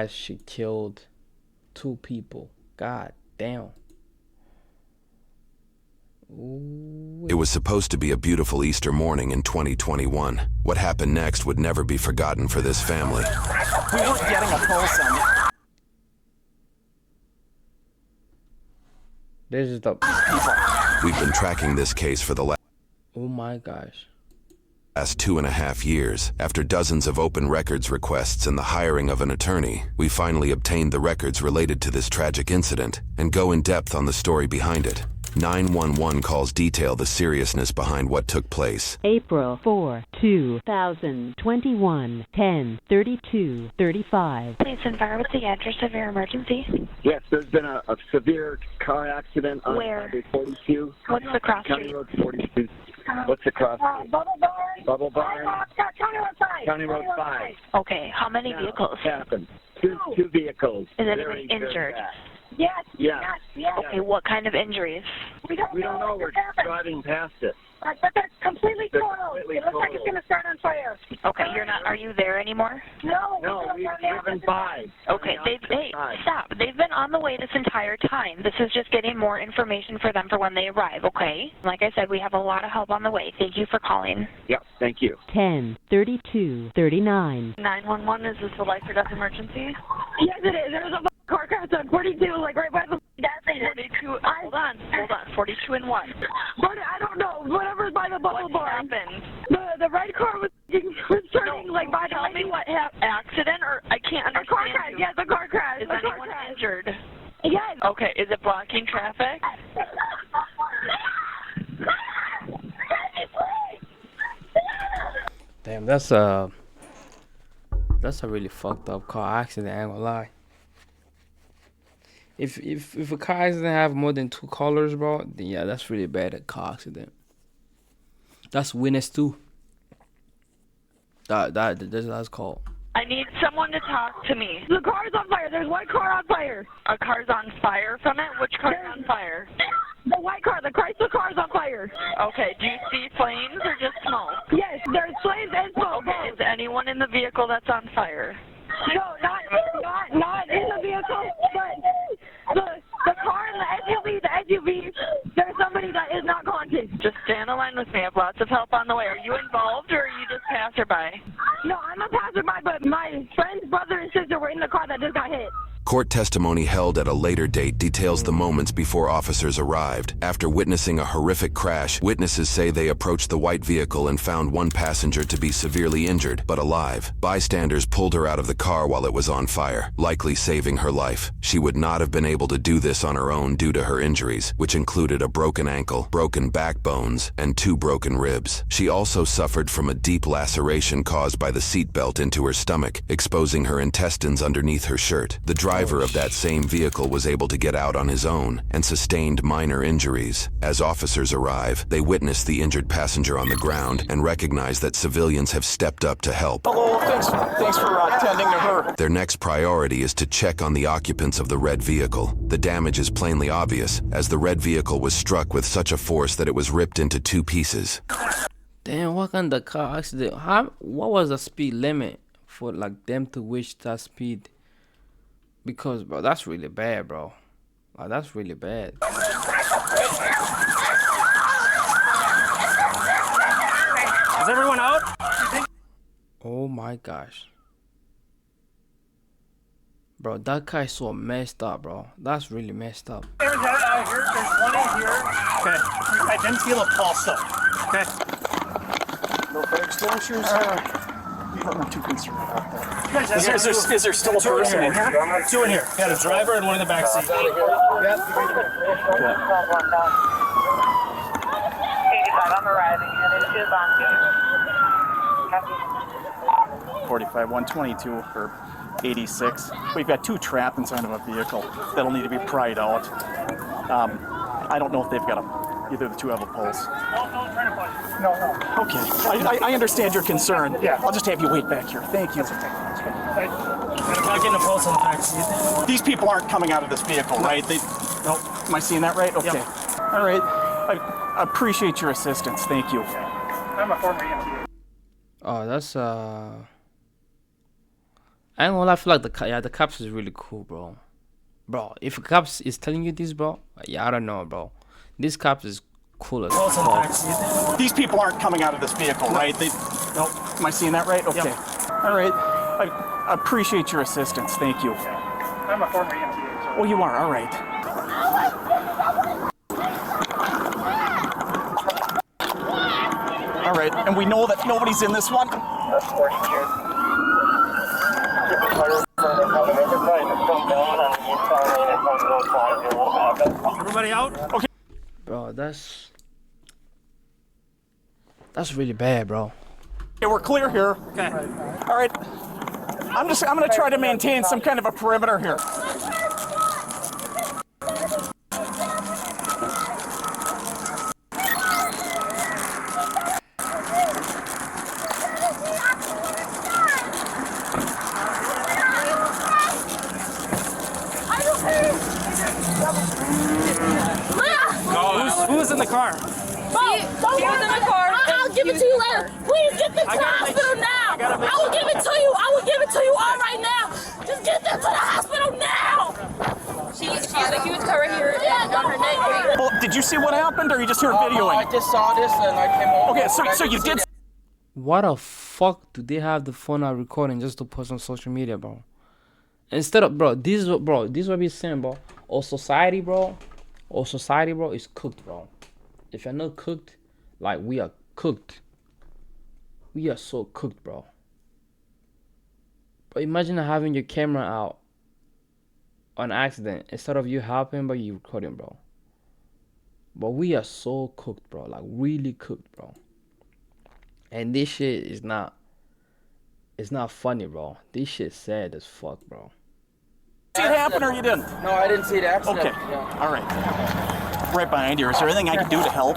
She killed 2 people. God damn. Ooh. It was supposed to be a beautiful Easter morning in 2021. What happened next would never be forgotten for this family. We weren't getting a pulse on it. This is the people. We've been tracking this case for the oh my gosh. last 2.5 years. After dozens of open records requests and the hiring of an attorney, we finally obtained the records related to this tragic incident and go in depth on the story behind it. 911 calls detail the seriousness behind what took place. April 4, 2021, 10:32:35. Police and fire, what's the address of your emergency? Yes, there's been a severe car accident on Highway 42. What's the cross County street? Road 42. What's the cross street? Bubble Barn. Bubble Barn. County Road 5. County Road 5. Okay, how many vehicles? What happened? Two vehicles. Is Very, anyone very injured? bad. Yes. Yes. Okay, what kind of injuries? We don't know. We're driving past it. But they're completely totaled. Completely It looks like it's going to start on fire. Okay, you're not. Are you there anymore? No, we've driven by. Okay, stop. They've been on the way this entire time. This is just getting more information for them for when they arrive, okay? Like I said, we have a lot of help on the way. Thank you for calling. Yep, thank you. 10:32:39. 911, is this a life or death emergency? Yes, it is. There's a car crash on 42, like right by the gas station. 42, hold on. 42 and what? But I don't know. Whatever's by the bubble What barn. happened? The red car was turning like by the Tell me what accident, or I can't a understand car crash. you. Yes, a car crash. Is anyone injured? Yes. Okay, is it blocking traffic? Damn, that's a really fucked up car accident, I ain't gonna lie. If a car accident have more than 2 colors, bro, then yeah, that's really bad, a car accident. That's witness too. That's what that's called. I need someone to talk to me. The car's on fire. There's one car on fire. A car's on fire from it? Which car's on fire? The white car, the Chrysler car's on fire. Okay, do you see flames or just smoke? Yes, there's flames and smoke. Okay, is anyone in the vehicle that's on fire? No, not in the vehicle, but the car and the SUV, there's somebody that is not conscious. Just stay on the line with me. I have lots of help on the way. Are you involved or are you just passerby? No, I'm a passerby, but my friend's brother and sister were in the car that just got hit. Court testimony held at a later date details the moments before officers arrived. After witnessing a horrific crash, witnesses say they approached the white vehicle and found one passenger to be severely injured, but alive. Bystanders pulled her out of the car while it was on fire, likely saving her life. She would not have been able to do this on her own due to her injuries, which included a broken ankle, broken backbones, and 2 broken ribs. She also suffered from a deep laceration caused by the seatbelt into her stomach, exposing her intestines underneath her shirt. The driver of that same vehicle was able to get out on his own and sustained minor injuries. As officers arrive, they witness the injured passenger on the ground and recognize that civilians have stepped up to help. Hello, thanks for attending to her. Their next priority is to check on the occupants of the red vehicle. The damage is plainly obvious, as the red vehicle was struck with such a force that it was ripped into 2 pieces. Damn, what kind of car accident? What was the speed limit for like them to reach that speed? Because, bro, that's really bad, bro. Like, that's really bad. Is everyone out? Oh my gosh. Bro, that guy's so messed up, bro. That's really messed up. There's one in here. Okay. I didn't feel a pulse though. Okay. No fire extinguishers? I'm not too concerned about that. Is there still a person in here? 2 in here. Got a driver and one in the back seat. Okay. 85 I'm arriving. Headed to Bonfield. 45, 122, or 86. We've got 2 trapped inside of a vehicle that'll need to be pried out. I don't know if they've got either the 2 have a pulse. No. Okay. I understand your concern. Yeah. I'll just have you wait back here. Thank you. Not getting a pulse on the back seat. These people aren't coming out of this vehicle, right? Nope. Am I seeing that right? Okay. Yep. All right. I appreciate your assistance. Thank you. I'm a former EMT. Oh, I ain't gonna lie, I feel like the cops is really cool, bro. Bro, if a cops is telling you this, bro, yeah, I don't know, bro. This cops is cool as fuck. These people aren't coming out of this vehicle, right? Nope. Am I seeing that right? Okay. Yep. All right. I appreciate your assistance. Thank you. I'm a former EMT. Oh, you are? All right. All right. And we know that nobody's in this one? Everybody out? Okay. Bro, that's really bad, bro. Okay, we're clear here. Okay. All right. I'm gonna try to maintain some kind of a perimeter here. Who's in the car? Don't get in the car. I'll give it to you later. Please get them to the hospital now. I will give it to you. I will give it to you all right now. Just get them to the hospital now. She has a huge cut right here on her neck. Well, did you see what happened, or you just heard videoing? I just saw this and I came over. Okay, so you did. Why the fuck do they have the phone out recording just to post on social media, bro? Instead of, bro, this is what we saying, bro. Our society, bro, is cooked, bro. If you're not cooked, like, we are cooked. We are so cooked, bro. But imagine having your camera out on accident instead of you helping, but you recording, bro. But we are so cooked, bro. Like, really cooked, bro. And this shit is not, it's not funny, bro. This shit sad as fuck, bro. See it happen, or you didn't? No, I didn't see the accident. Okay. Yeah. All right. Right behind you. Is there anything I can do to help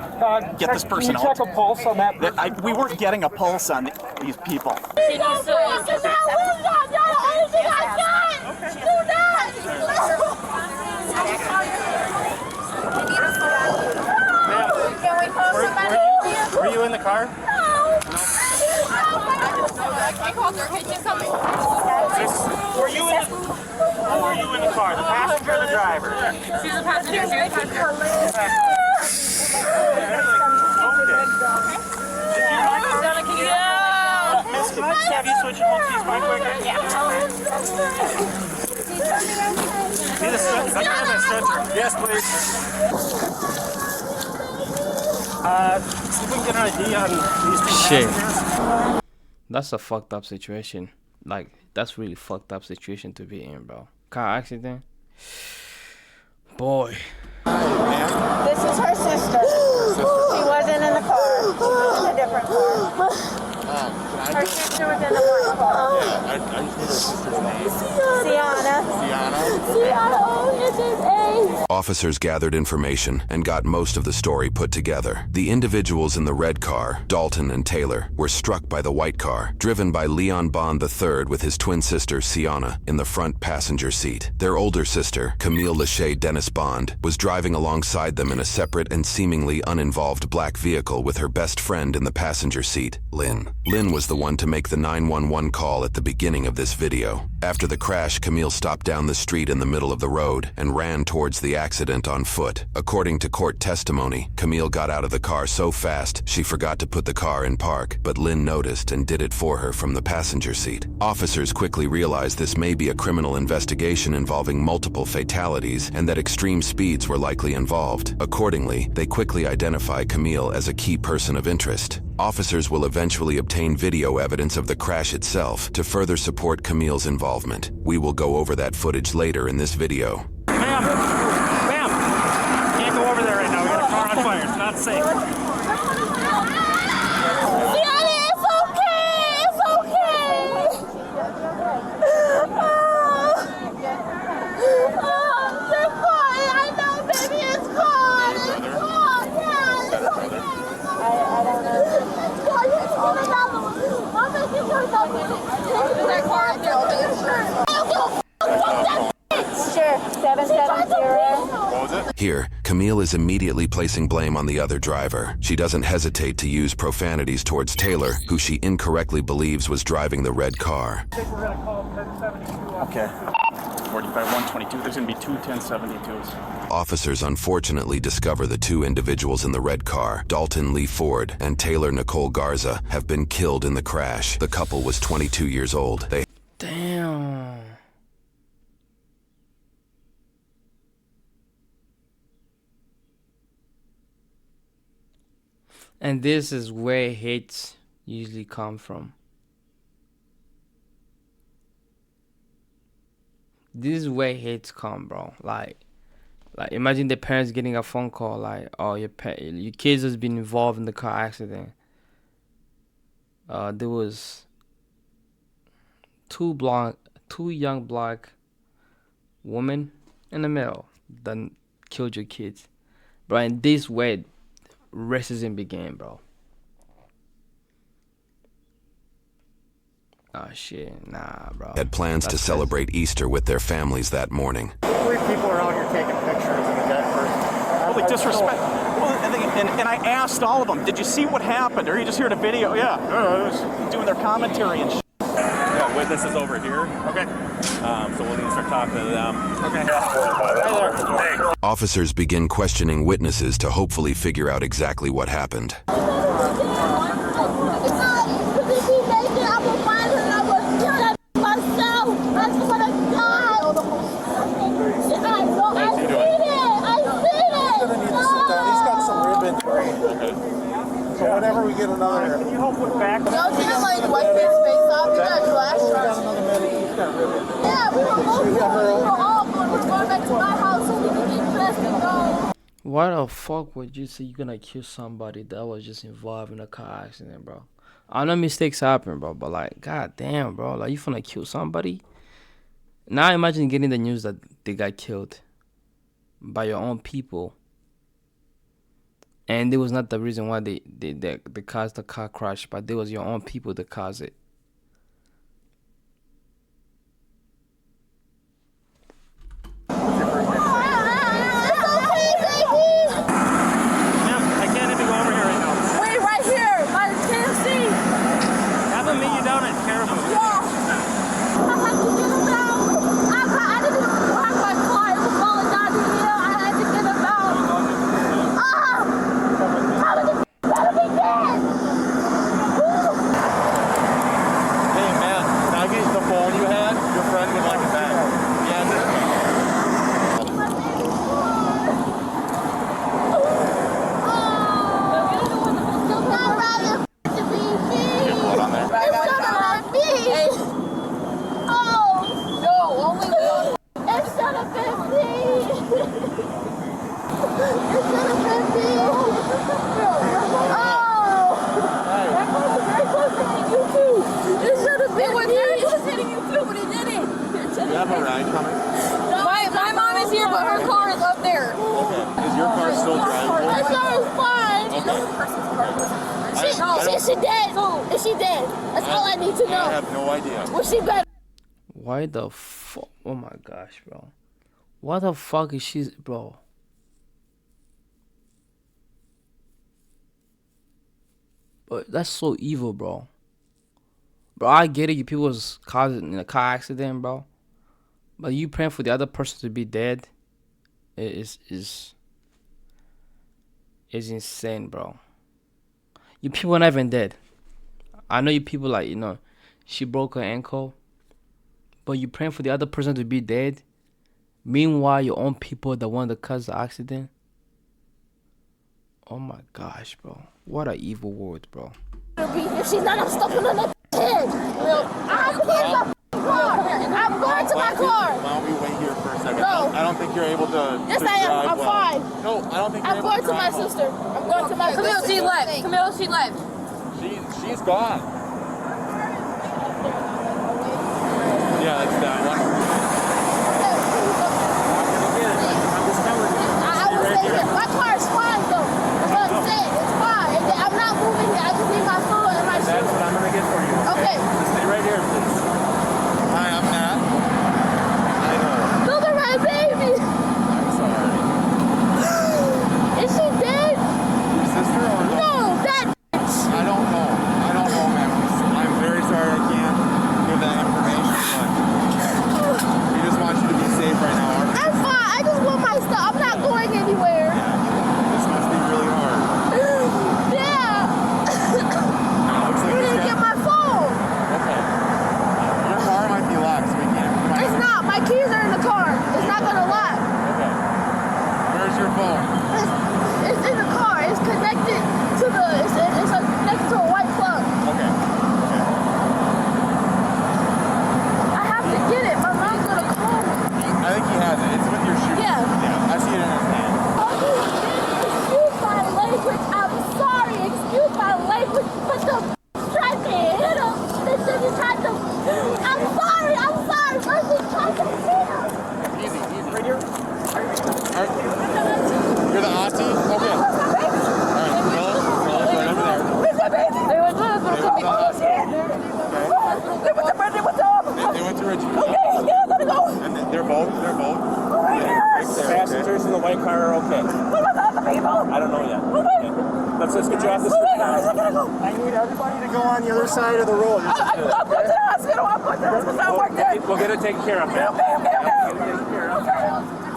get this person out? Check a pulse on that. We weren't getting a pulse on these people. She needs to. That's the only thing I got. Do that. Can we call somebody? Were you in the car? No. I called her. Can you come? Were you in the car? The passenger or the driver? She's a passenger. She's a passenger. Miss, can I just have you switch your keys right quick? Need a stretcher? I have a stretcher. Yes, please. See if we can get an ID on these two Shit. passengers. That's a fucked up situation. Like, that's really fucked up situation to be in, bro. Car accident. Boy. This is her sister. She wasn't in the car. She was in a different car. Her sister was in the white car. Yeah, I just need her sister's name. Sienna. Officers gathered information and got most of the story put together. The individuals in the red car, Dalton and Taylor, were struck by the white car, driven by Leon Bond III with his twin sister, Sienna, in the front passenger seat. Their older sister, Camille Lachey Dennis Bond, was driving alongside them in a separate and seemingly uninvolved black vehicle with her best friend in the passenger seat, Lynn. Lynn was the one to make the 911 call at the beginning of this video. After the crash, Camille stopped down the street in the middle of the road and ran towards the accident on foot. According to court testimony, Camille got out of the car so fast she forgot to put the car in park, but Lynn noticed and did it for her from the passenger seat. Officers quickly realized this may be a criminal investigation involving multiple fatalities and that extreme speeds were likely involved. Accordingly, they quickly identify Camille as a key person of interest. Officers will eventually obtain video evidence of the crash itself to further support Camille's involvement. We will go over that footage later in this video. Ma'am! Can't go over there right now. We got a car on fire. It's not safe. It's okay. It's okay. They're fine. I know, baby. It's gone. It's gone. Yeah, it's okay. I don't know. I'm making sure it's that car out there. Sure, 770. What was it? Here, Camille is immediately placing blame on the other driver. She doesn't hesitate to use profanities towards Taylor, who she incorrectly believes was driving the red car. I think we're going to call 1070. Okay. 45, 122. There's going to be two 1072s. Officers unfortunately discover the two individuals in the red car, Dalton Lee Ford and Taylor Nicole Garza, have been killed in the crash. The couple was 22 years old. Damn. And this is where hate usually come from. This is where hates come, bro. Like imagine the parents getting a phone call like, "Oh, your kids has been involved in the car accident." There was two young black women and a male that killed your kids, bro. And this way, racism began, bro. Oh shit, nah, bro. Had plans to celebrate Easter with their families that morning. 3 people around here taking pictures of a dead person. Well, they disrespect. Well, and I asked all of them, did you see what happened? Or are you just here to video? Yeah, doing their commentary and shit. Yeah, witnesses over here. Okay. So we'll need to start talking to them. Okay. Hi there. Hey. Officers begin questioning witnesses to hopefully figure out exactly what happened. So whenever we get another... Can you help put back? No, can't like wipe his face off. You got flash drive. Yeah, we were all going back to my house so we could get dressed and go. Why the fuck would you say you're gonna kill somebody that was just involved in a car accident, bro? I know mistakes happen, bro, but like, god damn, bro, like you finna kill somebody? Now imagine getting the news that they got killed by your own people. And it was not the reason why they caused the car crash, but it was your own people that caused it. I can't even go over here right now. Wait, right here, by the KFC. Have them meet you down at Caribou. Yeah. I had to get him out. I didn't even park my car. It was falling down the hill. I had to get him out. How did it better be dead? Hey man, can I get the phone you had? Your friend would like it back. My mom is here, but her car is up there. Okay. Is your car still drivable? My car is fine. Okay. Is she dead? Is she dead? That's all I need to know. I have no idea. Was she better? Why the fuck? Oh my gosh, bro. What the fuck is she, bro? But that's so evil, bro. Bro, I get it. You people was caused in a car accident, bro. But you praying for the other person to be dead is insane, bro. You people are not even dead. I know you people like, she broke her ankle. But you praying for the other person to be dead. Meanwhile, your own people the one that caused the accident. Oh my gosh, bro. What an evil word, bro. If she's not, I'm stopping on that head. I'm going to my car. Why don't we wait here for a second? No. I don't think you're able to. Yes, I am. I'm fine. No, I don't think you're I'm able going to to my drive home. sister. I'm going to my sister. Camille, she left. Camille, she left. She's gone. Yeah, that's that one. I will stay here. My car is fine, though. That's what I'm saying. It's fine. I'm not moving here. I just need my phone and my shoes. That's what I'm gonna get for you. Okay. Just stay right here, please. Hi, I'm Matt. I know. Look at my baby. I'm sorry. Is she dead? Your sister or no? No, that bitch. I don't know. I don't know, ma'am. I'm very sorry I can't give that information, but right here? You're the auntie? Okay. All right, Philip right over there. They went to the hospital. They went to Ridgeview. Okay, yeah, I gotta go. And they're both? Passengers in the white car are okay. What about the other people? I don't know yet. Okay. Let's get you off this. I gotta go. I need everybody to go on the other side of the road. I'm going to the hospital. I'm going to the hospital. I work there. We'll get it taken care of, man. Okay.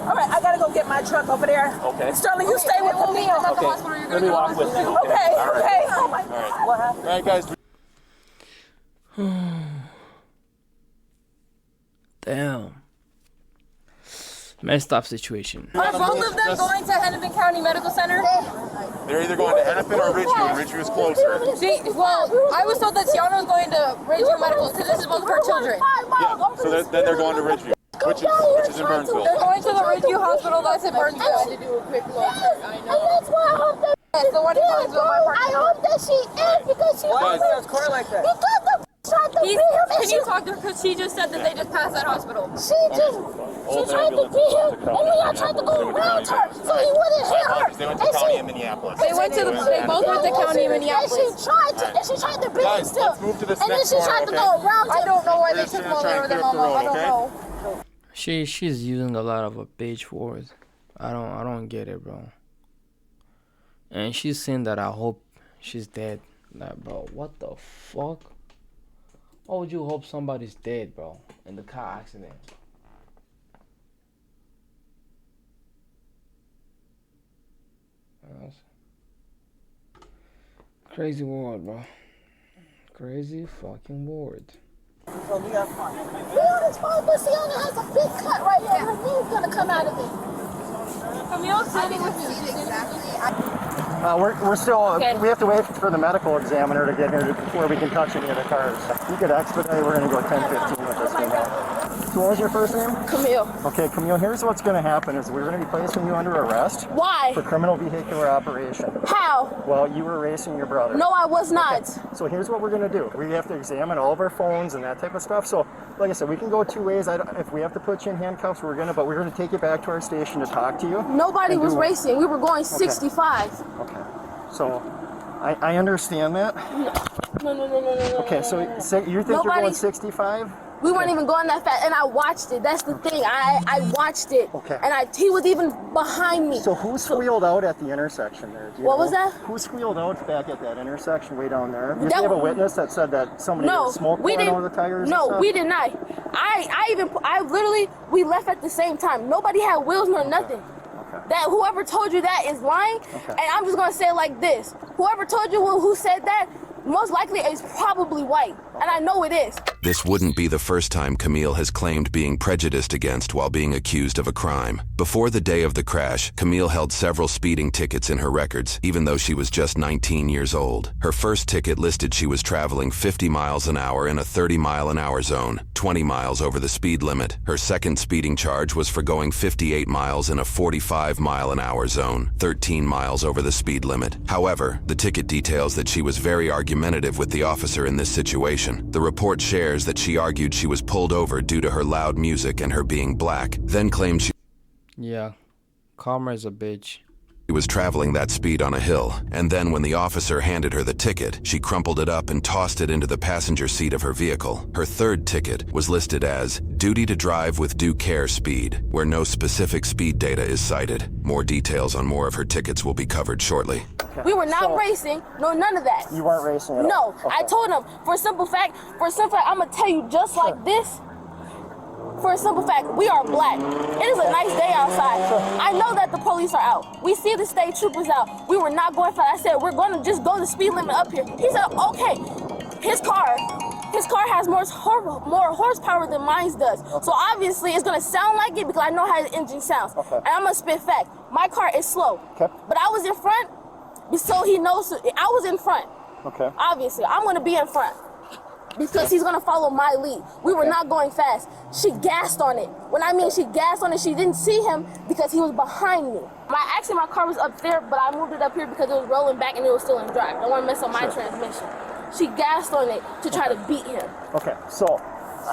All right, I gotta go get my truck over there. Okay. Sterling, you stay with me. Okay. Let me walk with you. Okay. Oh my All right, guys. Damn. Messed up situation. Are both of them going to Hennepin County Medical Center? They're either going to Hennepin or Ridgeview. Ridgeview is closer. Well, I was told that Tiana was going to Ridgeview Medical because this is both of her children. Yeah, so then they're going to Ridgeview, which is in Burnsville. They're going to the Ridgeview Hospital that's in Burnsville. Yes, the one in Burnsville, my partner. I hope that she is because she Guys, Can you talk to her? Because she just said that they just passed that hospital. She tried to beat him, and we all tried to go around her, so he wouldn't hit her. They went to county in Minneapolis. They both went to county in Minneapolis. And she tried to beat him still. Let's move to this And then next she tried to go around him. I don't know why they We're took just them gonna over try there, and clear up the Mama. I road, don't know. She's using a lot of a bitch words. I don't get it, bro. And she's saying that I hope she's dead. Like, bro, what the fuck? Why would you hope somebody's dead, bro, in the car accident? That's crazy world, bro. Crazy fucking world. Leon's phone, but Sienna has a big cut right here. Her knee's gonna come out of it. Camille's sitting with me. We're still, we have to wait for the medical examiner to get here before we can touch any of the cars. You could expedite, we're gonna go 10-15 with this thing. So what was your first name? Camille. Okay, Camille, here's what's gonna happen is we're gonna be placing you under arrest. Why? For criminal vehicular operation. How? Well, you were racing your brother. No, I was not. Okay. So here's what we're gonna do. We have to examine all of our phones and that type of stuff. So, like I said, we can go two ways. If we have to put you in handcuffs, we're gonna take you back to our station to talk to you. Nobody was racing. We were going 65. Okay. So, I understand that. No. Okay, so you think you're going 65? We weren't even going that fast, and I watched it. That's the thing. I watched it. Okay. And he was even behind me. So who squealed out at the intersection there? What was that? Who squealed out back at that intersection way down there? Did you have a witness that said that somebody had smoke pouring over the tires? No, we did not. We left at the same time. Nobody had wheels nor nothing. Okay. That whoever told you that is lying. Okay. And I'm just gonna say it like this: whoever told you who said that, most likely is probably white, and I know it is. This wouldn't be the first time Camille has claimed being prejudiced against while being accused of a crime. Before the day of the crash, Camille held several speeding tickets in her records, even though she was just 19 years old. Her first ticket listed she was traveling 50 miles an hour in a 30-mile-an-hour zone, 20 miles over the speed limit. Her second speeding charge was for going 58 miles in a 45-mile-an-hour zone, 13 miles over the speed limit. However, the ticket details that she was very argumentative with the officer in this situation. The report shares that she argued she was pulled over due to her loud music and her being black, then claimed she Karma is a bitch. She was traveling that speed on a hill, and then when the officer handed her the ticket, she crumpled it up and tossed it into the passenger seat of her vehicle. Her third ticket was listed as duty to drive with due care speed, where no specific speed data is cited. More details on more of her tickets will be covered shortly. We were not racing, no, none of that. You weren't racing at all? No, Okay. I told him, for a simple fact, I'm gonna tell you just like this. For a simple fact, we are black. It is a nice day outside. I know that the police are out. We see the state troopers out. We were not going fast. I said, we're gonna just go the speed limit up here. He said, okay. His car has more horsepower than mine does. Okay. So obviously it's gonna sound like it because I know how the engine sounds. Okay. And I'm gonna spit fact. My car is slow. Okay. But I was in front, so he knows I was in front. Okay. Obviously, I'm gonna be in front. Because he's gonna follow my lead. We were not going fast. She gassed on it. When I mean she gassed on it, she didn't see him because he was behind me. My car was up there, but I moved it up here because it was rolling back and it was still in drive. I don't want to mess up my transmission. She gassed on it to try to beat him. Okay, so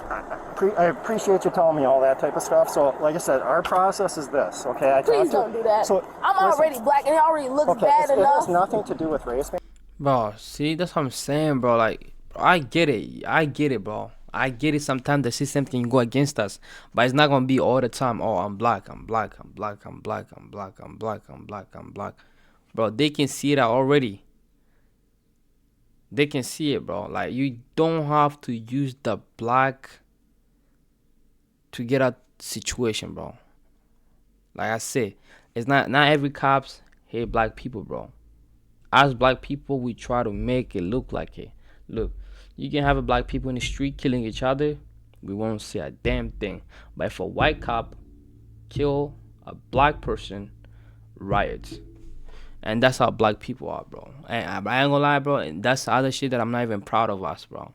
I appreciate you telling me all that type of stuff. So, like I said, our process is this, okay? Please don't do that. So, I'm already black and it already looks bad enough. It has nothing to do with race, man. Bro, see, that's what I'm saying, bro. Like, I get it, bro. I get it. Sometimes the system can go against us, but it's not gonna be all the time. Oh, I'm black, I'm black, I'm black, I'm black, I'm black, I'm black, I'm black, I'm black. Bro, they can see that already. They can see it, bro. Like, you don't have to use the black to get a situation, bro. Like I said, it's not every cops hate black people, bro. As black people, we try to make it look like it. Look, you can have a black people in the street killing each other, we won't say a damn thing. But if a white cop kill a black person, riots. And that's how black people are, bro. And I ain't gonna lie, bro. And that's the other shit that I'm not even proud of us, bro.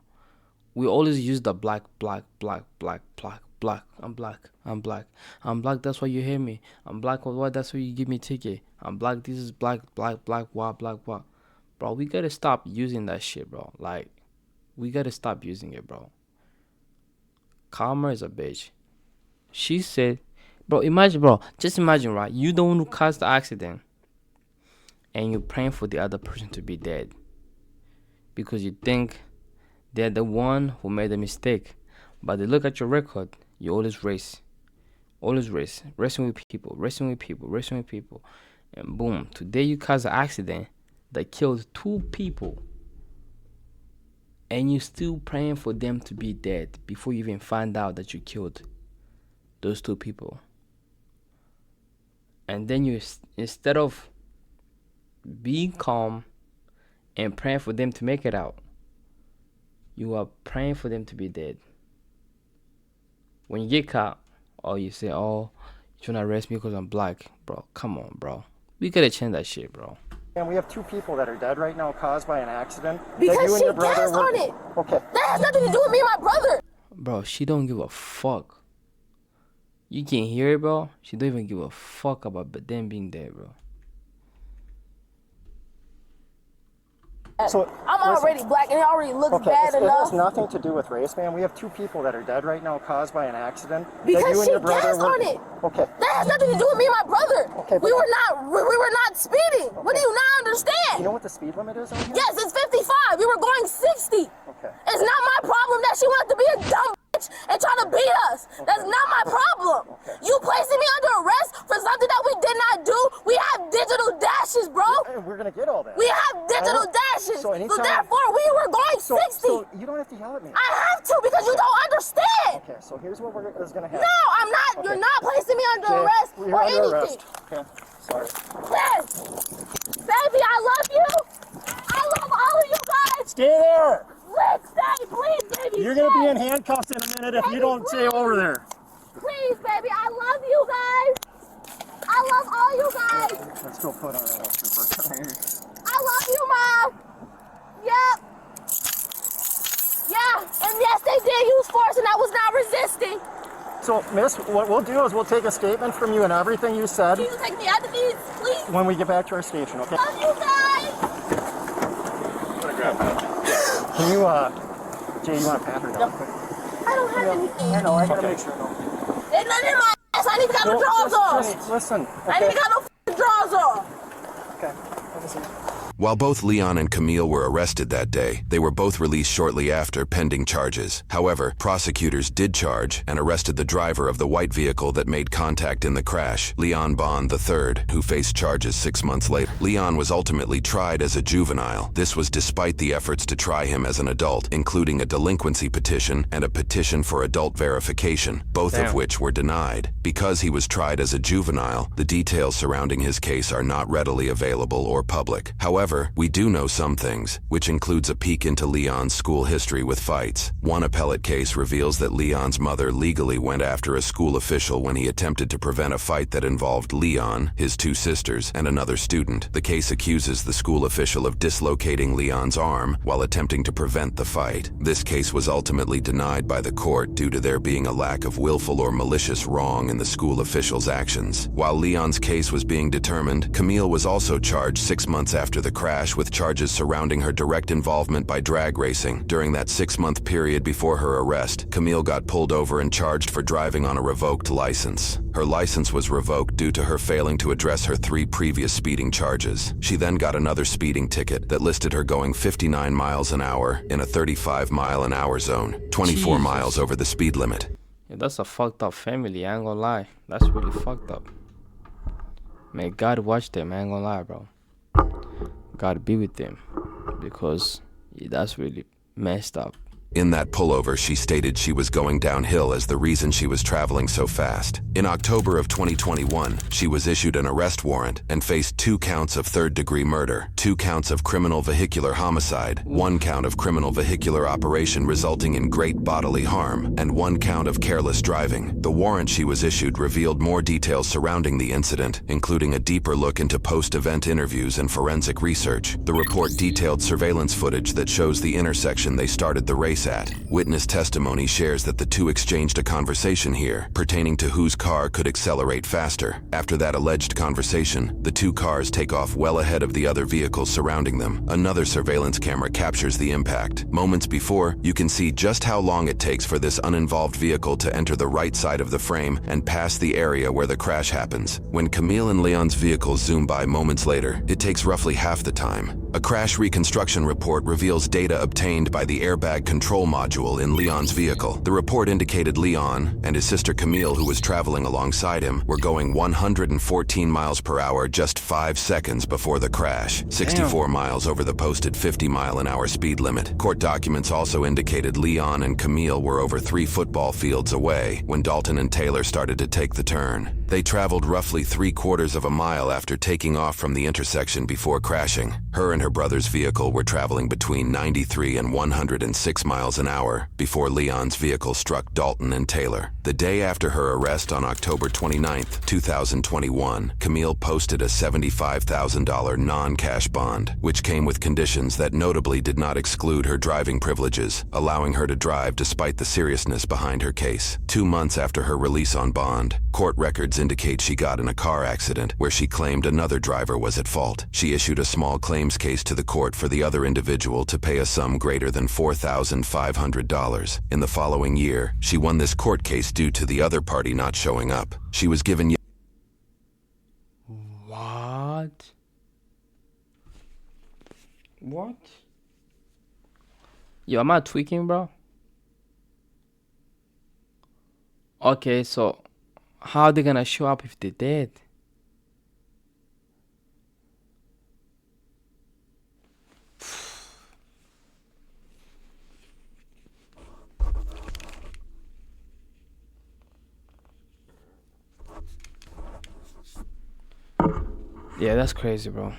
We always use the black. I'm black. I'm black. I'm black. That's why you hear me. I'm black. What? That's why you give me a ticket. I'm black. This is black. What? Bro, we gotta stop using that shit, bro. Like, we gotta stop using it, bro. Karma is a bitch. She said, bro. Imagine, bro. Just imagine, right? You the one who caused the accident. And you're praying for the other person to be dead because you think they're the one who made the mistake. But they look at your record, you always race. Racing with people. And boom, today you cause an accident that killed 2 people. And you're still praying for them to be dead before you even find out that you killed those 2 people. And then you, instead of being calm and praying for them to make it out, you are praying for them to be dead. When you get caught, or you say, oh, you're trying to arrest me because I'm black. Bro, come on, bro. We gotta change that shit, bro. And we have 2 people that are dead right now caused by an accident. Because she gassed on it. Okay. That has nothing to do with me and my brother. Bro, she don't give a fuck. You can hear it, bro. She don't even give a fuck about them being dead, bro. So, I'm already black and it already looks bad enough. It has nothing to do with race, man. We have 2 people that are dead right now caused by an accident. Because she gassed on it. Okay. That has nothing to do with me and my brother. Okay. We were not speeding. Okay. What do you not understand? You know what the speed limit is on here? Yes, it's 55. We were going 60. Okay. It's not my problem that she wanted to be a dumb bitch and try to beat us. Okay. That's not my problem. Okay. You placing me under arrest for something that we did not do. We have digital dashes, bro. Yeah, we're gonna get all that. We have digital dashes. So therefore, we were going 60. So you don't have to yell at me. I have to because you don't understand. Okay, so here's what is gonna happen. No, I'm not. Okay. You're not placing me under arrest or anything. Okay, sorry. Yes. Baby, I love you. I love all of you guys. Stay there. Let's stay, please, baby. You're gonna be in handcuffs in a minute if you don't stay over there. Please, baby, I love you guys. I love all you guys. Let's go put on a super. I love you, Mom. Yep. Yeah, and yes, they did use force, and I was not resisting. So, miss, what we'll do is we'll take a statement from you and everything you said. Can you take me out of these, please? When we get back to our station, okay? Love you guys. Can you, Jay, you want to pat her down quick? I don't have anything. I know, I gotta make sure. There's nothing in my ass. I need to got no drawers off. Listen. Okay. I need to got no drawers off. Okay. Listen. While both Leon and Camille were arrested that day, they were both released shortly after pending charges. However, prosecutors did charge and arrested the driver of the white vehicle that made contact in the crash, Leon Bond III, who faced charges 6 months later. Leon was ultimately tried as a juvenile. This was despite the efforts to try him as an adult, including a delinquency petition and a petition for adult verification, both of which were denied. Because he was tried as a juvenile, the details surrounding his case are not readily available or public. However, we do know some things, which includes a peek into Leon's school history with fights. One appellate case reveals that Leon's mother legally went after a school official when he attempted to prevent a fight that involved Leon, his 2 sisters, and another student. The case accuses the school official of dislocating Leon's arm while attempting to prevent the fight. This case was ultimately denied by the court due to there being a lack of willful or malicious wrong in the school official's actions. While Leon's case was being determined, Camille was also charged 6 months after the crash with charges surrounding her direct involvement by drag racing. During that 6-month period before her arrest, Camille got pulled over and charged for driving on a revoked license. Her license was revoked due to her failing to address her 3 previous speeding charges. She then got another speeding ticket that listed her going 59 miles an hour in a 35-mile-an-hour zone, 24 miles over the speed limit. Yeah, that's a fucked up family, I ain't gonna lie. That's really fucked up. May God watch them, I ain't gonna lie, bro. God be with them. Because that's really messed up. In that pullover, she stated she was going downhill as the reason she was traveling so fast. In October of 2021, she was issued an arrest warrant and faced 2 counts of third-degree murder, 2 counts of criminal vehicular homicide, 1 count of criminal vehicular operation resulting in great bodily harm, and 1 count of careless driving. The warrant she was issued revealed more details surrounding the incident, including a deeper look into post-event interviews and forensic research. The report detailed surveillance footage that shows the intersection they started the race at. Witness testimony shares that the 2 exchanged a conversation here pertaining to whose car could accelerate faster. After that alleged conversation, the 2 cars take off well ahead of the other vehicles surrounding them. Another surveillance camera captures the impact. Moments before, you can see just how long it takes for this uninvolved vehicle to enter the right side of the frame and pass the area where the crash happens. When Camille and Leon's vehicles zoom by moments later, it takes roughly half the time. A crash reconstruction report reveals data obtained by the airbag control module in Leon's vehicle. The report indicated Leon and his sister Camille, who was traveling alongside him, were going 114 miles per hour just 5 seconds before the crash, 64 miles over the posted 50-mile-an-hour speed limit. Court documents also indicated Leon and Camille were over 3 football fields away when Dalton and Taylor started to take the turn. They traveled roughly 3/4 of a mile after taking off from the intersection before crashing. Her and her brother's vehicle were traveling between 93 and 106 miles an hour before Leon's vehicle struck Dalton and Taylor. The day after her arrest on October 29, 2021, Camille posted a $75,000 non-cash bond, which came with conditions that notably did not exclude her driving privileges, allowing her to drive despite the seriousness behind her case. 2 months after her release on bond, court records indicate she got in a car accident where she claimed another driver was at fault. She issued a small claims case to the court for the other individual to pay a sum greater than $4,500. In the following year, she won this court case due to the other party not showing up. She was given What? What? Yo, am I tweaking, bro? Okay, so how are they gonna show up if they're dead? Yeah, that's crazy, bro.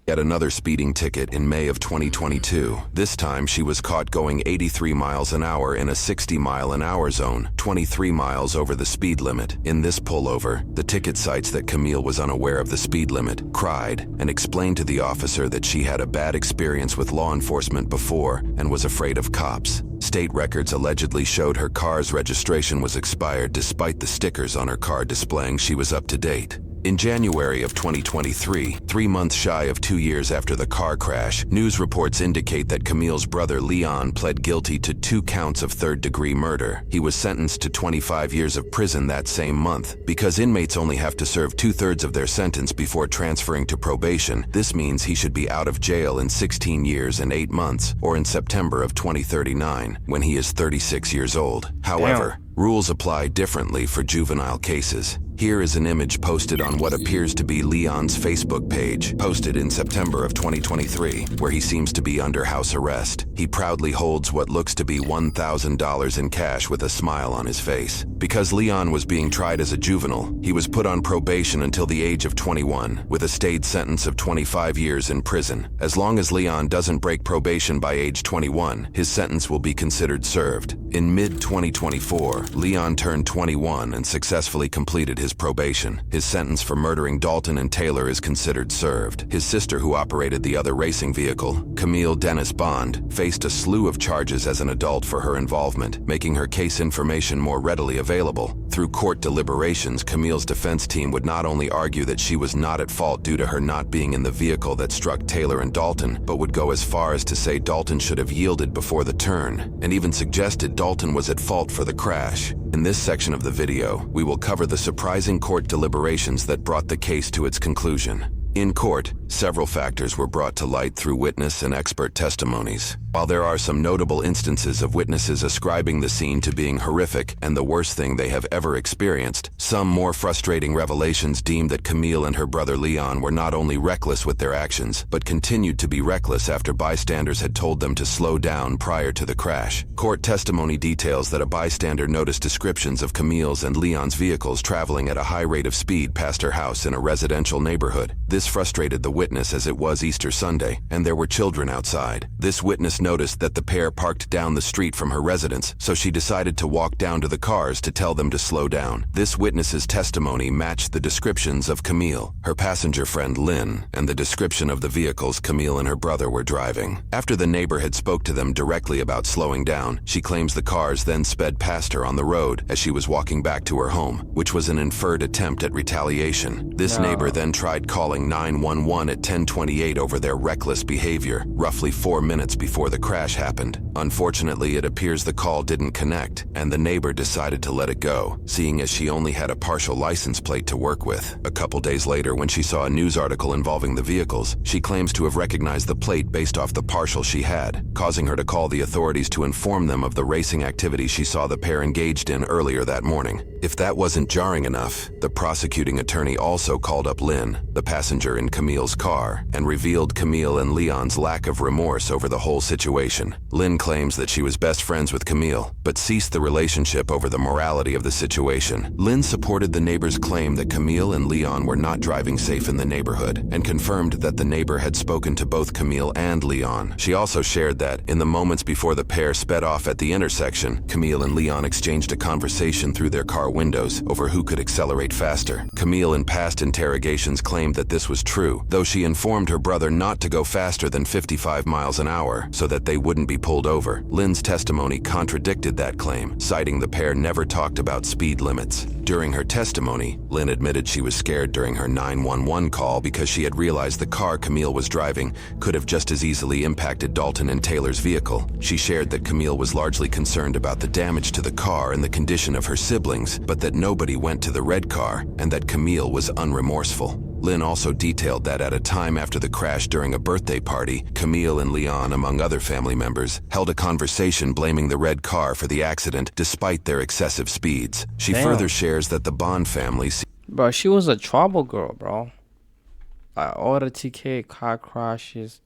Yet another speeding ticket in May of 2022. This time, she was caught going 83 miles an hour in a 60-mile-an-hour zone, 23 miles over the speed limit. In this pullover, the ticket cites that Camille was unaware of the speed limit, cried, and explained to the officer that she had a bad experience with law enforcement before and was afraid of cops. State records allegedly showed her car's registration was expired despite the stickers on her car displaying she was up to date. In January of 2023, 3 months shy of 2 years after the car crash, news reports indicate that Camille's brother Leon pled guilty to 2 counts of third-degree murder. He was sentenced to 25 years of prison that same month. Because inmates only have to serve 2/3 of their sentence before transferring to probation, this means he should be out of jail in 16 years and 8 months, or in September of 2039, when he is 36 years old. However, rules apply differently for juvenile cases. Here is an image posted on what appears to be Leon's Facebook page, posted in September of 2023, where he seems to be under house arrest. He proudly holds what looks to be $1,000 in cash with a smile on his face. Because Leon was being tried as a juvenile, he was put on probation until the age of 21, with a stayed sentence of 25 years in prison. As long as Leon doesn't break probation by age 21, his sentence will be considered served. In mid-2024, Leon turned 21 and successfully completed his probation. His sentence for murdering Dalton and Taylor is considered served. His sister, who operated the other racing vehicle, Camille Dennis Bond, faced a slew of charges as an adult for her involvement, making her case information more readily available. Through court deliberations, Camille's defense team would not only argue that she was not at fault due to her not being in the vehicle that struck Taylor and Dalton, but would go as far as to say Dalton should have yielded before the turn, and even suggested Dalton was at fault for the crash. In this section of the video, we will cover the surprising court deliberations that brought the case to its conclusion. In court, several factors were brought to light through witness and expert testimonies. While there are some notable instances of witnesses ascribing the scene to being horrific and the worst thing they have ever experienced, some more frustrating revelations deemed that Camille and her brother Leon were not only reckless with their actions, but continued to be reckless after bystanders had told them to slow down prior to the crash. Court testimony details that a bystander noticed descriptions of Camille's and Leon's vehicles traveling at a high rate of speed past her house in a residential neighborhood. This frustrated the witness as it was Easter Sunday, and there were children outside. This witness noticed that the pair parked down the street from her residence, so she decided to walk down to the cars to tell them to slow down. This witness's testimony matched the descriptions of Camille, her passenger friend Lynn, and the description of the vehicles Camille and her brother were driving. After the neighbor had spoke to them directly about slowing down, she claims the cars then sped past her on the road as she was walking back to her home, which was an inferred attempt at retaliation. This neighbor then tried calling 911 at 10:28 over their reckless behavior, roughly 4 minutes before the crash happened. Unfortunately, it appears the call didn't connect, and the neighbor decided to let it go, seeing as she only had a partial license plate to work with. A couple days later, when she saw a news article involving the vehicles, she claims to have recognized the plate based off the partial she had, causing her to call the authorities to inform them of the racing activity she saw the pair engaged in earlier that morning. If that wasn't jarring enough, the prosecuting attorney also called up Lynn, the passenger in Camille's car, and revealed Camille and Leon's lack of remorse over the whole situation. Lynn claims that she was best friends with Camille, but ceased the relationship over the morality of the situation. Lynn supported the neighbor's claim that Camille and Leon were not driving safe in the neighborhood, and confirmed that the neighbor had spoken to both Camille and Leon. She also shared that, in the moments before the pair sped off at the intersection, Camille and Leon exchanged a conversation through their car windows over who could accelerate faster. Camille in past interrogations claimed that this was true, though she informed her brother not to go faster than 55 miles an hour so that they wouldn't be pulled over. Lynn's testimony contradicted that claim, citing the pair never talked about speed limits. During her testimony, Lynn admitted she was scared during her 911 call because she had realized the car Camille was driving could have just as easily impacted Dalton and Taylor's vehicle. She shared that Camille was largely concerned about the damage to the car and the condition of her siblings, but that nobody went to the red car and that Camille was unremorseful. Lynn also detailed that at a time after the crash during a birthday party, Camille and Leon, among other family members, held a conversation blaming the red car for the accident despite their excessive speeds. She further shares that the Bond family... Bro, she was a trouble girl, bro. Like, all the TK car crashes.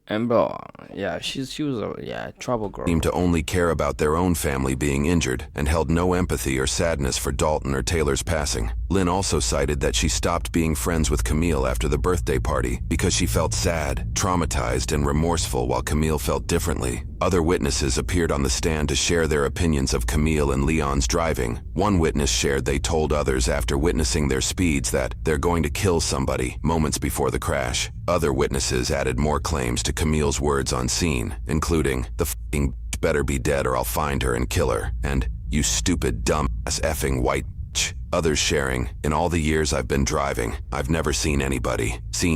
And bro, yeah, she was a trouble girl. Seemed to only care about their own family being injured and held no empathy or sadness for Dalton or Taylor's passing. Lynn also cited that she stopped being friends with Camille after the birthday party because she felt sad, traumatized, and remorseful, while Camille felt differently. Other witnesses appeared on the stand to share their opinions of Camille and Leon's driving. One witness shared they told others after witnessing their speeds that they're going to kill somebody moments before the crash. Other witnesses added more claims to Camille's words on scene, including, "The f***ing better be dead or I'll find her and kill her," and "You stupid dumb-ass effing white bitch." Others sharing, "In all the years I've been driving, I've never seen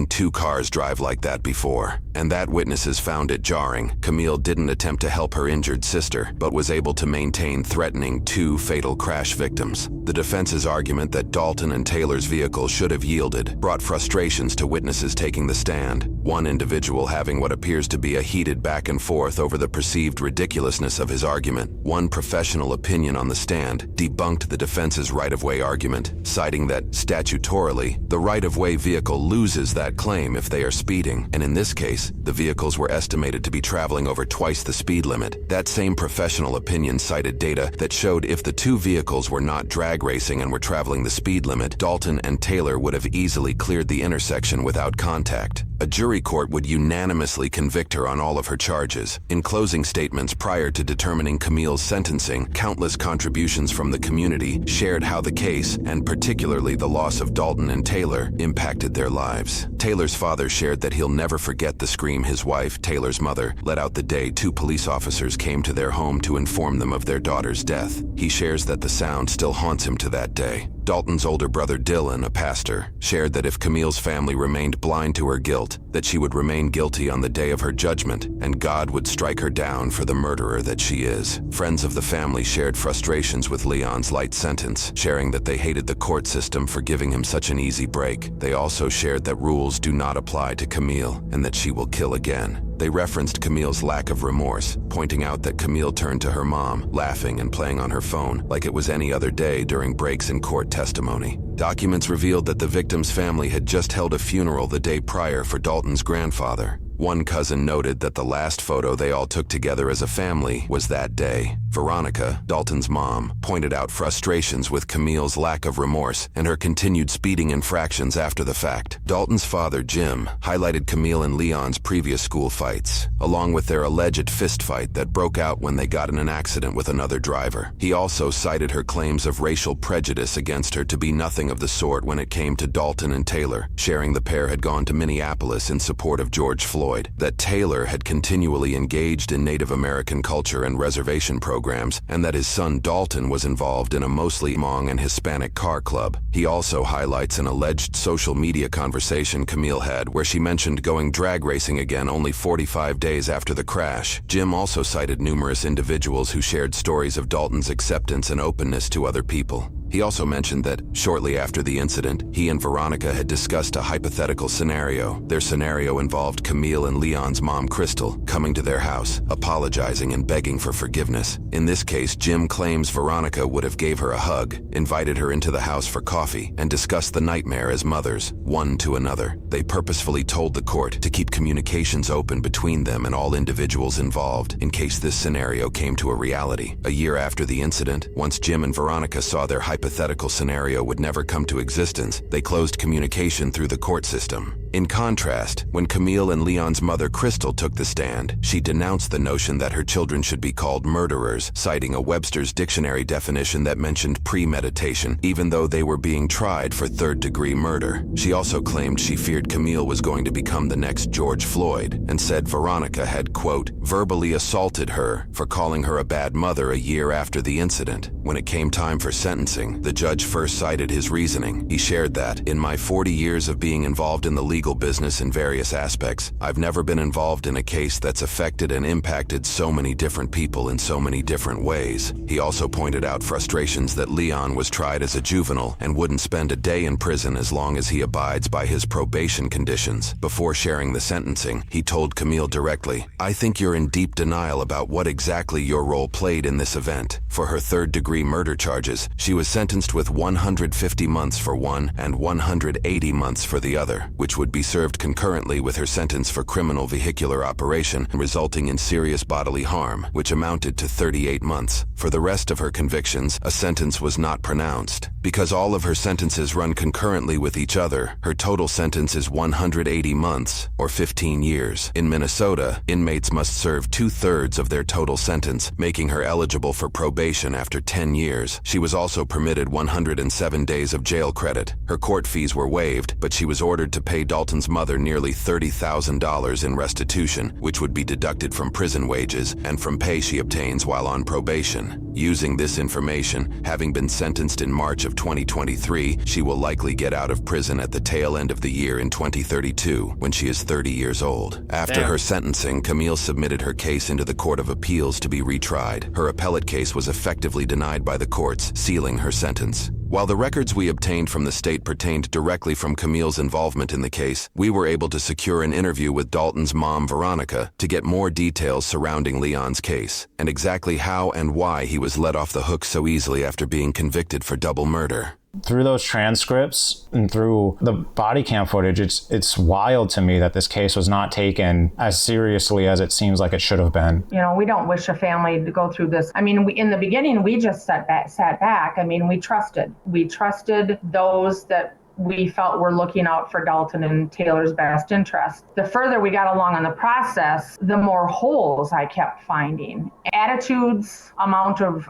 two cars drive like that before." And that witnesses found it jarring. Camille didn't attempt to help her injured sister, but was able to maintain threatening 2 fatal crash victims. The defense's argument that Dalton and Taylor's vehicle should have yielded brought frustrations to witnesses taking the stand. One individual having what appears to be a heated back and forth over the perceived ridiculousness of his argument. One professional opinion on the stand debunked the defense's right-of-way argument, citing that, statutorily, the right-of-way vehicle loses that claim if they are speeding, and in this case, the vehicles were estimated to be traveling over twice the speed limit. That same professional opinion cited data that showed if the 2 vehicles were not drag racing and were traveling the speed limit, Dalton and Taylor would have easily cleared the intersection without contact. a jury court would unanimously convict her on all of her charges. In closing statements prior to determining Camille's sentencing, countless contributions from the community shared how the case, and particularly the loss of Dalton and Taylor, impacted their lives. Taylor's father shared that he'll never forget the scream his wife, Taylor's mother, let out the day 2 police officers came to their home to inform them of their daughter's death. He shares that the sound still haunts him to that day. Dalton's older brother Dylan, a pastor, shared that if Camille's family remained blind to her guilt, that she would remain guilty on the day of her judgment, and God would strike her down for the murderer that she is. Friends of the family shared frustrations with Leon's light sentence, sharing that they hated the court system for giving him such an easy break. They also shared that rules do not apply to Camille, and that she will kill again. They referenced Camille's lack of remorse, pointing out that Camille turned to her mom, laughing and playing on her phone like it was any other day during breaks in court testimony. Documents revealed that the victim's family had just held a funeral the day prior for Dalton's grandfather. One cousin noted that the last photo they all took together as a family was that day. Veronica, Dalton's mom, pointed out frustrations with Camille's lack of remorse and her continued speeding infractions after the fact. Dalton's father, Jim, highlighted Camille and Leon's previous school fights, along with their alleged fist fight that broke out when they got in an accident with another driver. He also cited her claims of racial prejudice against her to be nothing of the sort when it came to Dalton and Taylor, sharing the pair had gone to Minneapolis in support of George Floyd, that Taylor had continually engaged in Native American culture and reservation programs, and that his son Dalton was involved in a mostly Hmong and Hispanic car club. He also highlights an alleged social media conversation Camille had where she mentioned going drag racing again only 45 days after the crash. Jim also cited numerous individuals who shared stories of Dalton's acceptance and openness to other people. He also mentioned that, shortly after the incident, he and Veronica had discussed a hypothetical scenario. Their scenario involved Camille and Leon's mom, Crystal, coming to their house, apologizing and begging for forgiveness. In this case, Jim claims Veronica would have gave her a hug, invited her into the house for coffee, and discussed the nightmare as mothers, one to another. They purposefully told the court to keep communications open between them and all individuals involved, in case this scenario came to a reality. A year after the incident, once Jim and Veronica saw their hypothetical scenario would never come to existence, they closed communication through the court system. In contrast, when Camille and Leon's mother Crystal took the stand, she denounced the notion that her children should be called murderers, citing a Webster's dictionary definition that mentioned premeditation, even though they were being tried for third-degree murder. She also claimed she feared Camille was going to become the next George Floyd, and said Veronica had, quote, verbally assaulted her for calling her a bad mother a year after the incident. When it came time for sentencing, the judge first cited his reasoning. He shared that, in my 40 years of being involved in the legal business in various aspects, I've never been involved in a case that's affected and impacted so many different people in so many different ways. He also pointed out frustrations that Leon was tried as a juvenile and wouldn't spend a day in prison as long as he abides by his probation conditions. Before sharing the sentencing, he told Camille directly, I think you're in deep denial about what exactly your role played in this event. For her third-degree murder charges, she was sentenced with 150 months for one and 180 months for the other, which would be served concurrently with her sentence for criminal vehicular operation resulting in serious bodily harm, which amounted to 38 months. For the rest of her convictions, a sentence was not pronounced. Because all of her sentences run concurrently with each other, her total sentence is 180 months, or 15 years. In Minnesota, inmates must serve 2/3 of their total sentence, making her eligible for probation after 10 years. She was also permitted 107 days of jail credit. Her court fees were waived, but she was ordered to pay Dalton's mother nearly $30,000 in restitution, which would be deducted from prison wages and from pay she obtains while on probation. Using this information, having been sentenced in March of 2023, she will likely get out of prison at the tail end of the year in 2032, when she is 30 years old. After her sentencing, Camille submitted her case into the Court of Appeals to be retried. Her appellate case was effectively denied by the courts, sealing her sentence. While the records we obtained from the state pertained directly from Camille's involvement in the case, we were able to secure an interview with Dalton's mom, Veronica, to get more details surrounding Leon's case, and exactly how and why he was let off the hook so easily after being convicted for double murder. Through those transcripts and through the body cam footage, it's wild to me that this case was not taken as seriously as it seems like it should have been. You know, we don't wish a family to go through this. I mean, in the beginning, we just sat back. I mean, we trusted those that we felt were looking out for Dalton and Taylor's best interest. The further we got along in the process, the more holes I kept finding. Attitudes, amount of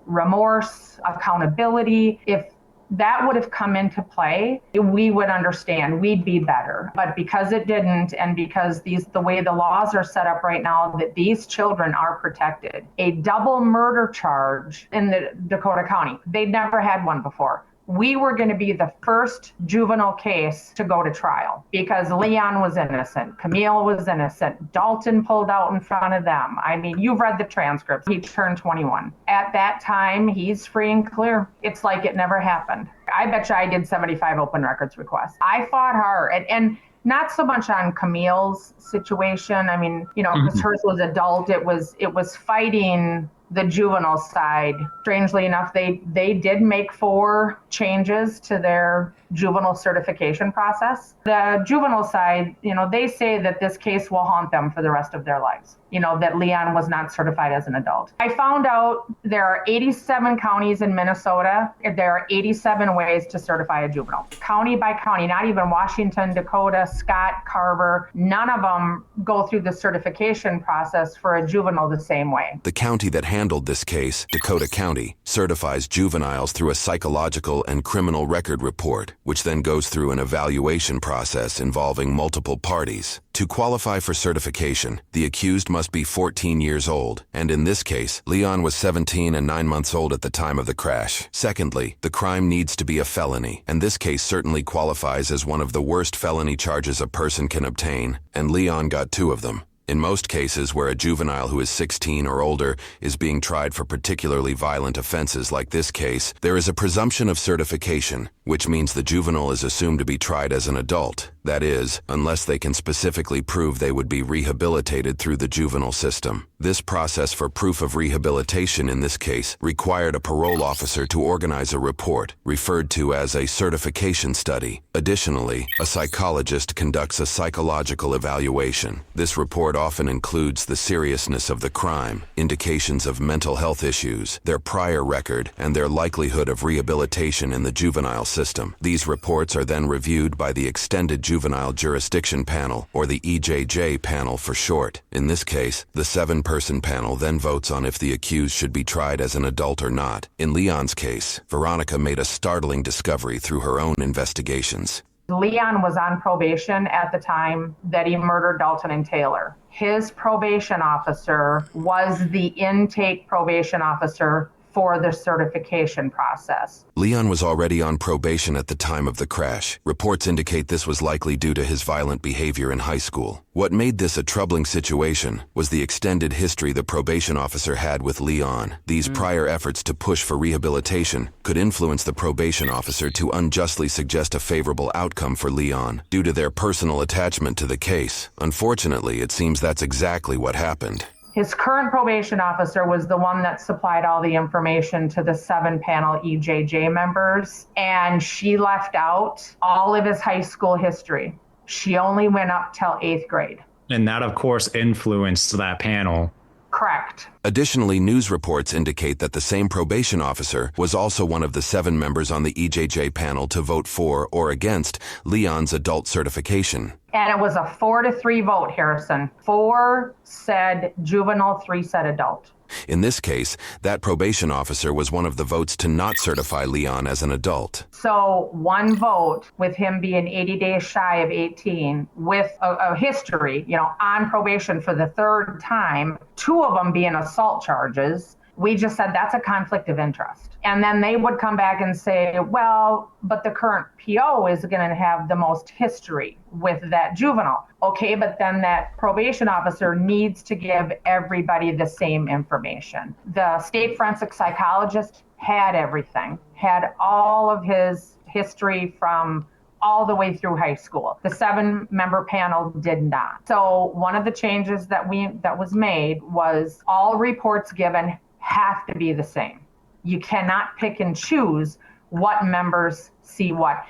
remorse, accountability. If that would have come into play, we would understand, we'd be better. But because it didn't, and because the way the laws are set up right now, that these children are protected. A double murder charge in the Dakota County, they'd never had one before. We were going to be the first juvenile case to go to trial because Leon was innocent. Camille was innocent. Dalton pulled out in front of them. I mean, you've read the transcripts. He turned 21. At that time, he's free and clear. It's like it never happened. I bet you I did 75 open records requests. I fought hard and not so much on Camille's situation. I mean, because hers was adult, it was fighting the juvenile side. Strangely enough, they did make 4 changes to their juvenile certification process. The juvenile side, they say that this case will haunt them for the rest of their lives, that Leon was not certified as an adult. I found out there are 87 counties in Minnesota. There are 87 ways to certify a juvenile. County by county, not even Washington, Dakota, Scott, Carver, none of them go through the certification process for a juvenile the same way. The county that handled this case, Dakota County, certifies juveniles through a psychological and criminal record report, which then goes through an evaluation process involving multiple parties. To qualify for certification, the accused must be 14 years old, and in this case, Leon was 17 and 9 months old at the time of the crash. Secondly, the crime needs to be a felony, and this case certainly qualifies as one of the worst felony charges a person can obtain, and Leon got 2 of them. In most cases where a juvenile who is 16 or older is being tried for particularly violent offenses like this case, there is a presumption of certification, which means the juvenile is assumed to be tried as an adult. That is, unless they can specifically prove they would be rehabilitated through the juvenile system. This process for proof of rehabilitation in this case required a parole officer to organize a report, referred to as a certification study. Additionally, a psychologist conducts a psychological evaluation. This report often includes the seriousness of the crime, indications of mental health issues, their prior record, and their likelihood of rehabilitation in the juvenile system. These reports are then reviewed by the Extended Juvenile Jurisdiction Panel, or the EJJ panel for short. In this case, the 7-person panel then votes on if the accused should be tried as an adult or not. In Leon's case, Veronica made a startling discovery through her own investigations. Leon was on probation at the time that he murdered Dalton and Taylor. His probation officer was the intake probation officer for the certification process. Leon was already on probation at the time of the crash. Reports indicate this was likely due to his violent behavior in high school. What made this a troubling situation was the extended history the probation officer had with Leon. These prior efforts to push for rehabilitation could influence the probation officer to unjustly suggest a favorable outcome for Leon due to their personal attachment to the case. Unfortunately, it seems that's exactly what happened. His current probation officer was the one that supplied all the information to the 7-panel EJJ members, and she left out all of his high school history. She only went up till 8th grade. And that, of course, influenced that panel. Correct. Additionally, news reports indicate that the same probation officer was also one of the 7 members on the EJJ panel to vote for or against Leon's adult certification. And it was a 4-3 vote, Harrison. 4 said juvenile, 3 said adult. In this case, that probation officer was one of the votes to not certify Leon as an adult. So 1 vote, with him being 80 days shy of 18, with a history, on probation for the 3rd time, 2 of them being assault charges, we just said that's a conflict of interest. And then they would come back and say, well, but the current PO is going to have the most history with that juvenile. Okay, but then that probation officer needs to give everybody the same information. The state forensic psychologist had everything, had all of his history from all the way through high school. The 7-member panel did not. So one of the changes that was made was all reports given have to be the same. You cannot pick and choose what members see what.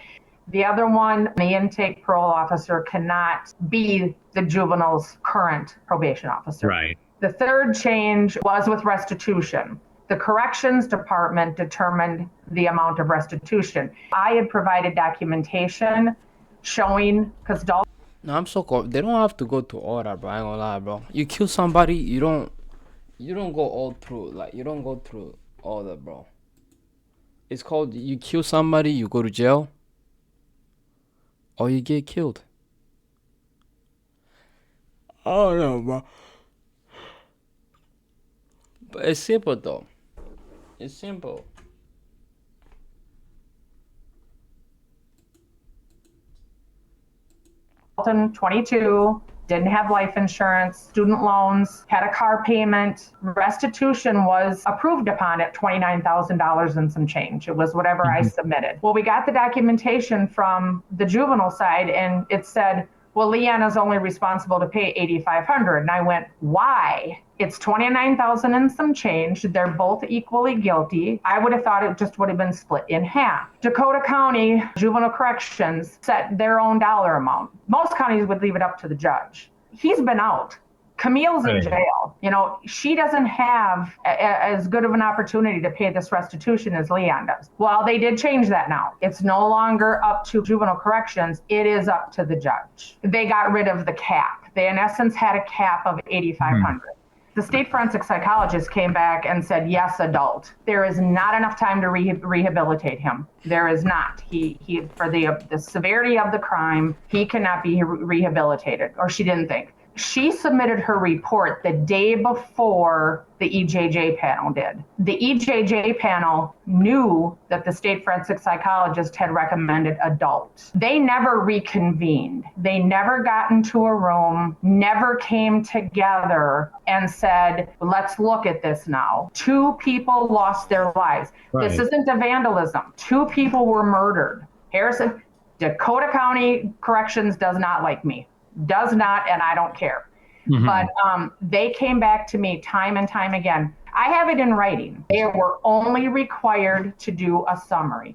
The other one, the intake parole officer cannot be the juvenile's current probation officer. Right. The 3rd change was with restitution. The corrections department determined the amount of restitution. I had provided documentation showing, because Dalton. No, I'm so cold. They don't have to go to all that, bro. I ain't gonna lie, bro. You kill somebody, you don't go all through. Like, you don't go through all that, bro. It's called you kill somebody, you go to jail, or you get killed. I don't know, bro. But it's simple, though. It's simple. Dalton, 22, didn't have life insurance, student loans, had a car payment. Restitution was approved upon at $29,000 and some change. It was whatever I submitted. Well, we got the documentation from the juvenile side, and it said, well, Leanna's only responsible to pay $8,500. And I went, why? It's $29,000 and some change. They're both equally guilty. I would have thought it just would have been split in half. Dakota County Juvenile Corrections set their own dollar amount. Most counties would leave it up to the judge. He's been out. Camille's in jail. You know, she doesn't have as good of an opportunity to pay this restitution as Leon does. Well, they did change that now. It's no longer up to juvenile corrections. It is up to the judge. They got rid of the cap. They, in essence, had a cap of $8,500. The state forensic psychologist came back and said, yes, adult. There is not enough time to rehabilitate him. There is not. He for the severity of the crime, he cannot be rehabilitated, or she didn't think. She submitted her report the day before the EJJ panel did. The EJJ panel knew that the state forensic psychologist had recommended adult. They never reconvened. They never got into a room, never came together and said, let's look at this now. 2 people lost their lives. Right. This isn't a vandalism. 2 people were murdered. Dakota County Corrections does not like me. Does not, and I don't care. But they came back to me time and time again. I have it in writing. They were only required to do a summary.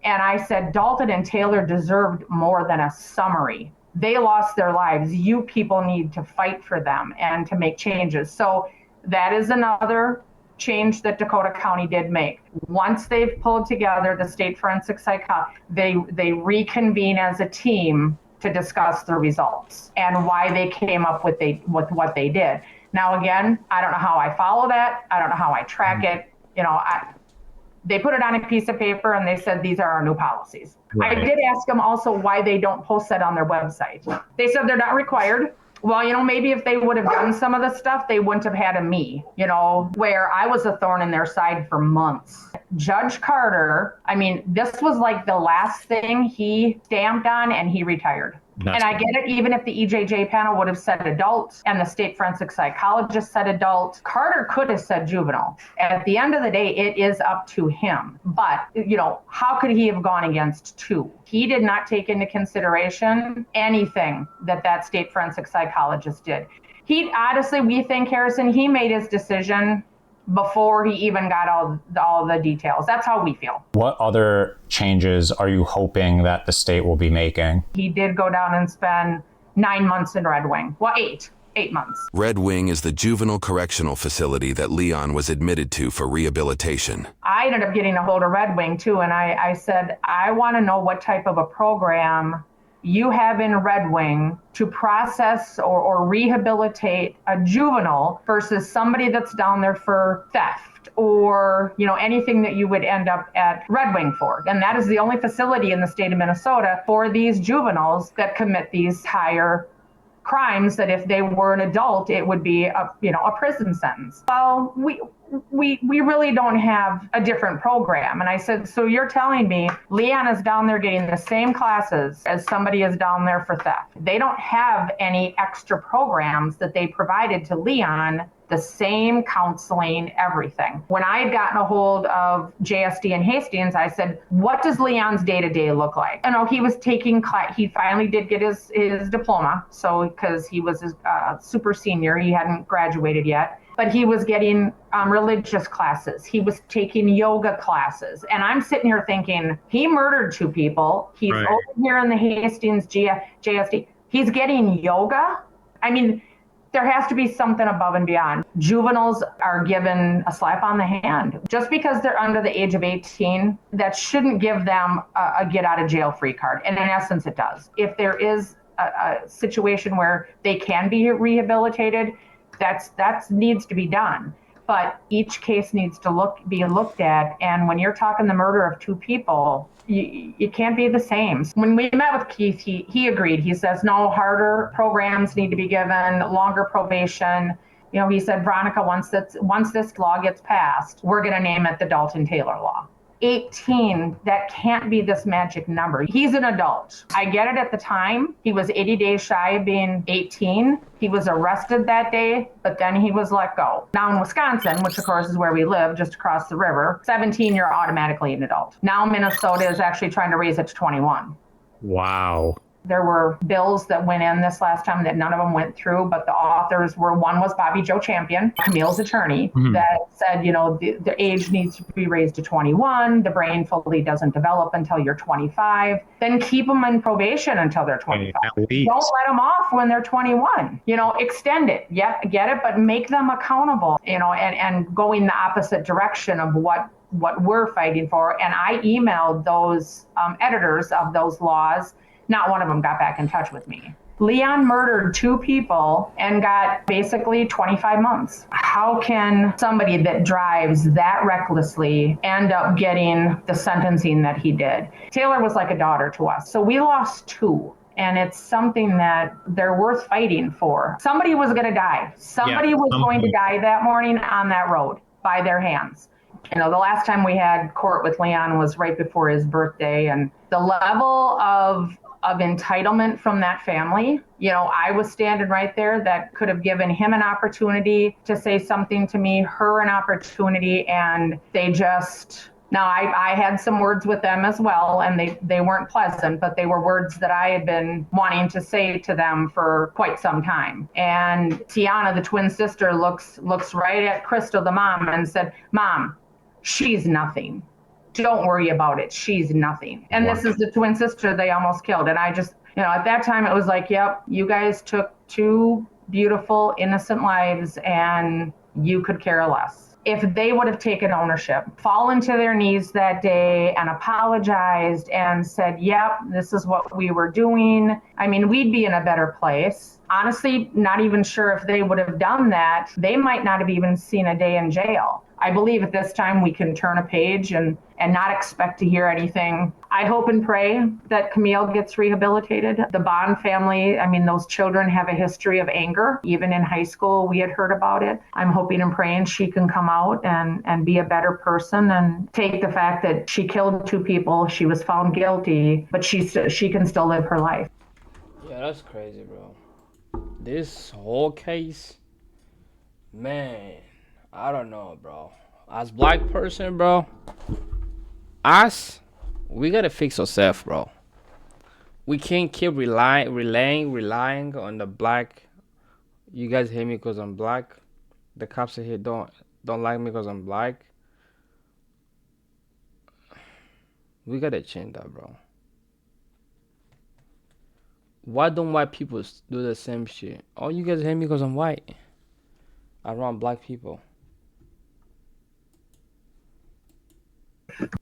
And I said, Dalton and Taylor deserved more than a summary. They lost their lives. You people need to fight for them and to make changes. So that is another change that Dakota County did make. Once they've pulled together the state forensic psychologist, they reconvene as a team to discuss the results and why they came up with what they did. Now, again, I don't know how I follow that. I don't know how I track it. You know, they put it on a piece of paper and they said, these are our new policies. Right. I did ask them also why they don't post that on their website. They said they're not required. Well, you know, maybe if they would have done some of the stuff, they wouldn't have had a me, you know, where I was a thorn in their side for months. Judge Carter, I mean, this was like the last thing he stamped on and he retired. And I get it, even if the EJJ panel would have said adult and the state forensic psychologist said adult, Carter could have said juvenile. At the end of the day, it is up to him. But, you know, how could he have gone against 2? He did not take into consideration anything that state forensic psychologist did. He, honestly, we think, Harrison, he made his decision before he even got all the details. That's how we feel. What other changes are you hoping that the state will be making? He did go down and spend 9 months in Red Wing. Well, 8 months. Red Wing is the juvenile correctional facility that Leon was admitted to for rehabilitation. I ended up getting a hold of Red Wing too, and I said, I want to know what type of a program you have in Red Wing to process or rehabilitate a juvenile versus somebody that's down there for theft or, you know, anything that you would end up at Red Wing for. And that is the only facility in the state of Minnesota for these juveniles that commit these higher crimes that if they were an adult, it would be a prison sentence. Well, we really don't have a different program. And I said, so you're telling me Leon is down there getting the same classes as somebody is down there for theft. They don't have any extra programs that they provided to Leon, the same counseling, everything. When I had gotten a hold of JSD and Hastings, I said, what does Leon's day-to-day look like? You know, he was taking class. He finally did get his diploma. So because he was a super senior, he hadn't graduated yet. But he was getting religious classes. He was taking yoga classes. And I'm sitting here thinking, he murdered 2 people. He's over here in the Hastings JSD. He's getting yoga. I mean, There has to be something above and beyond. Juveniles are given a slap on the hand. Just because they're under the age of 18, that shouldn't give them a get out of jail free card. And in essence, it does. If there is a situation where they can be rehabilitated, that needs to be done. But each case needs to be looked at. And when you're talking the murder of 2 people, you can't be the same. When we met with Keith, he agreed. He says, no, harder programs need to be given, longer probation. You know, he said, Veronica, once this law gets passed, we're going to name it the Dalton Taylor Law. 18, that can't be this magic number. He's an adult. I get it at the time. He was 80 days shy of being 18. He was arrested that day, but then he was let go. Now in Wisconsin, which of course is where we live, just across the river, 17, you're automatically an adult. Now Minnesota is actually trying to raise it to 21. Wow. There were bills that went in this last time that none of them went through, but the authors were, one was Bobby Joe Champion, Camille's attorney, that said, you know, the age needs to be raised to 21. The brain fully doesn't develop until you're 25. Then keep them in probation until they're 25. Don't let them off when they're 21. You know, extend it. Yeah, get it, but make them accountable, you know, and going the opposite direction of what we're fighting for. And I emailed those editors of those laws. Not one of them got back in touch with me. Leon murdered 2 people and got basically 25 months. How can somebody that drives that recklessly end up getting the sentencing that he did? Taylor was like a daughter to us. So we lost 2. And it's something that they're worth fighting for. Somebody was going to die. Somebody was going to die that morning on that road by their hands. You know, the last time we had court with Leon was right before his birthday, and the level of entitlement from that family, you know, I was standing right there that could have given him an opportunity to say something to me, her an opportunity, and they just, now I had some words with them as well, and they weren't pleasant, but they were words that I had been wanting to say to them for quite some time. And Tiana, the twin sister, looks right at Crystal, the mom, and said, Mom, she's nothing. Don't worry about it. She's nothing. And this is the twin sister they almost killed. And I just, you know, at that time it was like, yep, you guys took 2 beautiful, innocent lives and you could care less. If they would have taken ownership, fallen to their knees that day and apologized and said, yep, this is what we were doing, I mean, we'd be in a better place. Honestly, not even sure if they would have done that. They might not have even seen a day in jail. I believe at this time we can turn a page and not expect to hear anything. I hope and pray that Camille gets rehabilitated. The Bond family, I mean, those children have a history of anger. Even in high school, we had heard about it. I'm hoping and praying she can come out and be a better person and take the fact that she killed 2 people. She was found guilty, but she can still live her life. Yeah, that's crazy, bro. This whole case, man, I don't know, bro. As black person, bro, we gotta fix ourselves, bro. We can't keep relying on the black. You guys hate me because I'm black. The cops here don't like me because I'm black. We gotta change that, bro. Why don't white people do the same shit? Oh, you guys hate me because I'm white. Around black people.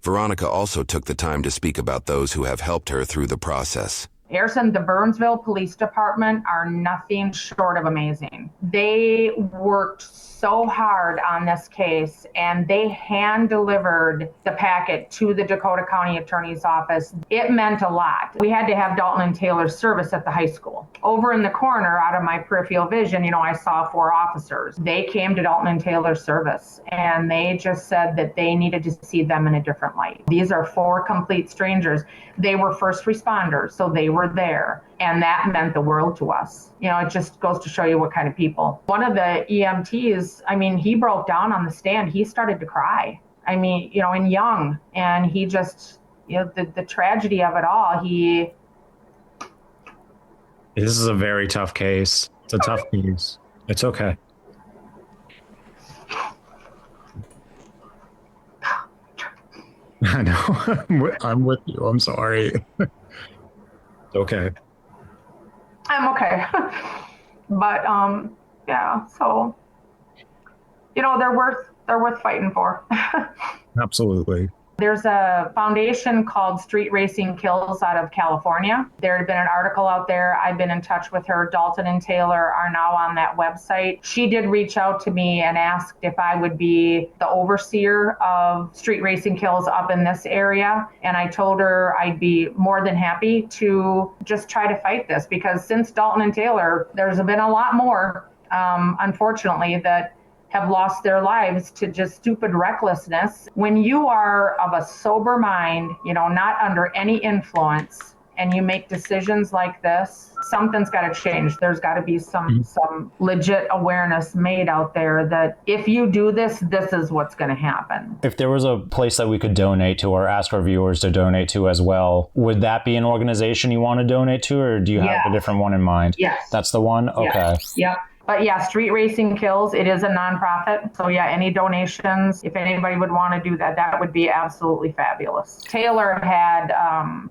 Veronica also took the time to speak about those who have helped her through the process. Harrison, the Burnsville Police Department are nothing short of amazing. They worked so hard on this case and they hand delivered the packet to the Dakota County Attorney's Office. It meant a lot. We had to have Dalton and Taylor's service at the high school. Over in the corner, out of my peripheral vision, you know, I saw 4 officers. They came to Dalton and Taylor's service and they just said that they needed to see them in a different light. These are 4 complete strangers. They were first responders, so they were there. And that meant the world to us. You know, it just goes to show you what kind of people. One of the EMTs, I mean, he broke down on the stand. He started to cry. I mean, you know, and young. And he just, you know, the tragedy of it all, This is a very tough case. It's a tough case. It's okay. I know. I'm with you. I'm sorry. It's okay. I'm okay. But Yeah. So, they're worth fighting for. Absolutely. There's a foundation called Street Racing Kills out of California. There had been an article out there. I've been in touch with her. Dalton and Taylor are now on that website. She did reach out to me and asked if I would be the overseer of Street Racing Kills up in this area. And I told her I'd be more than happy to just try to fight this, because since Dalton and Taylor, there's been a lot more, unfortunately, that have lost their lives to just stupid recklessness. When you are of a sober mind, not under any influence, and you make decisions like this, something's got to change. There's got to be some legit awareness made out there that if you do this, this is what's going to happen. If there was a place that we could donate to or ask our viewers to donate to as well, would that be an organization you want to donate to, or do you have a different one in mind? Yes. That's the one? Okay. Yes. Yep. But yeah, Street Racing Kills, it is a nonprofit. So yeah, any donations, if anybody would want to do that, that would be absolutely fabulous. Taylor had,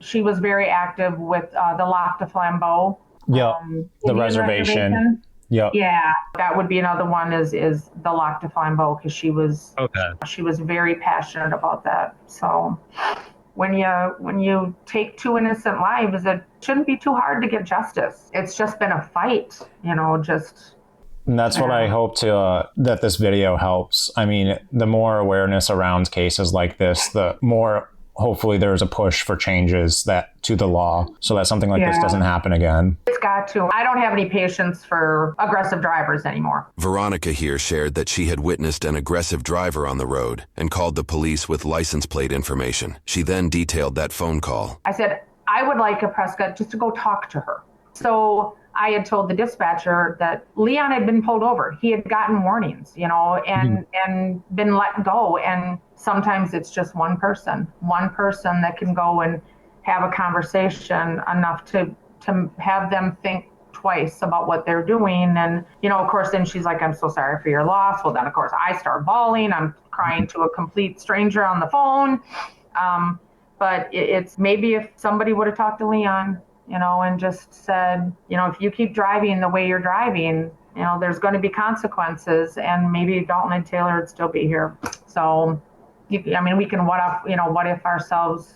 she was very active with the Lac de Flambeau. Yep, the reservation. Yep. Yeah, that would be another one is the Lac de Flambeau, because she was very passionate about that. So when you take two innocent lives, it shouldn't be too hard to get justice. It's just been a fight, And that's what I hope that this video helps. I mean, the more awareness around cases like this, the more hopefully there's a push for changes to the law so that something like this doesn't happen again. It's got to. I don't have any patience for aggressive drivers anymore. Veronica here shared that she had witnessed an aggressive driver on the road and called the police with license plate information. She then detailed that phone call. I said, I would like a Prescott just to go talk to her. So I had told the dispatcher that Leon had been pulled over. He had gotten warnings, and been let go. And sometimes it's just one person that can go and have a conversation enough to have them think twice about what they're doing. And, of course, then she's like, I'm so sorry for your loss. Well, then, of course, I start bawling. I'm crying to a complete stranger on the phone. But it's maybe if somebody would have talked to Leon, and just said, if you keep driving the way you're driving, there's going to be consequences, and maybe Dalton and Taylor would still be here. So, we can what if ourselves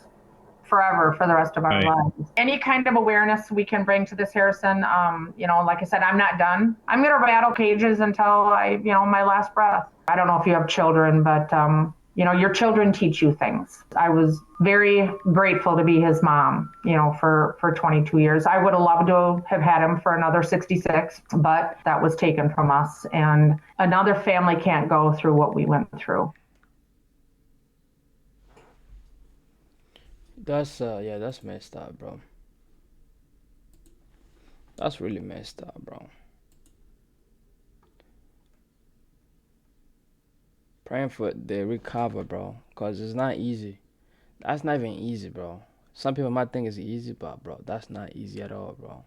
forever for the rest of our lives. Any kind of awareness we can bring to this, Harrison, like I said, I'm not done. I'm going to battle cages until my last breath. I don't know if you have children, but your children teach you things. I was very grateful to be his mom, for 22 years. I would have loved to have had him for another 66, but that was taken from us. And another family can't go through what we went through. That's that's messed up, bro. That's really messed up, bro. Praying for they recover, bro, cause it's not easy. That's not even easy, bro. Some people might think it's easy, but bro, that's not easy at all, bro.